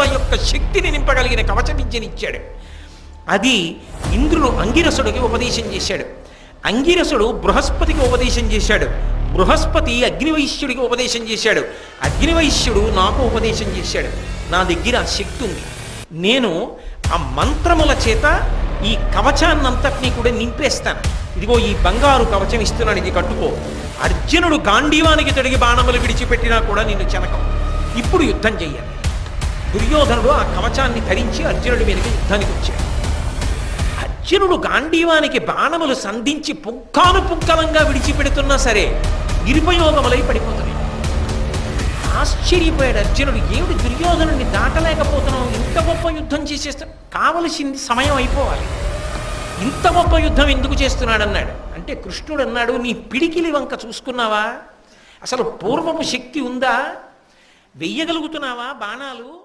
యొక్క శక్తిని నింపగలిగిన కవచ విద్యనిచ్చాడు. అది ఇంద్రుడు అంగిరసుడికి ఉపదేశం చేశాడు. అంగిరసుడు బృహస్పతికి ఉపదేశం చేశాడు. బృహస్పతి అగ్నివైశ్యుడికి ఉపదేశం చేశాడు. అగ్నివైశ్యుడు నాకు ఉపదేశం చేశాడు. నా దగ్గర ఆ శక్తి ఉంది. నేను ఆ మంత్రముల చేత ఈ కవచాన్నంతటినీ కూడా నింపేస్తాను. ఇదిగో ఈ బంగారు కవచం ఇస్తున్నాను, ఇది కట్టుకో. అర్జునుడు గాంధీవానికి తొడిగి బాణములు విడిచిపెట్టినా కూడా నిన్ను చెనకం. ఇప్పుడు యుద్ధం చెయ్యాలి. దుర్యోధనుడు ఆ కవచాన్ని ధరించి అర్జునుడి మీదకి యుద్ధానికి వచ్చాడు. అర్జునుడు గాంధీవానికి బాణములు సంధించి పుంఖానుపుంఖలంగా విడిచిపెడుతున్నా సరే నిరుపయోగములై పడిపోతున్నాయి. ఆశ్చర్యపోయాడు అర్జునుడు. ఏమిటి దుర్యోధనుడిని దాటలేకపోతున్నావు? ఇంత గొప్ప యుద్ధం చేసేస్తా, కావలసింది సమయం అయిపోవాలి. ఇంత గొప్ప యుద్ధం ఎందుకు చేస్తున్నాడన్నాడు. అంటే కృష్ణుడు అన్నాడు, నీ పిడికిలి వంక చూసుకున్నావా? అసలు పూర్వపు శక్తి ఉందా? వెయ్యగలుగుతున్నావా బాణాలు?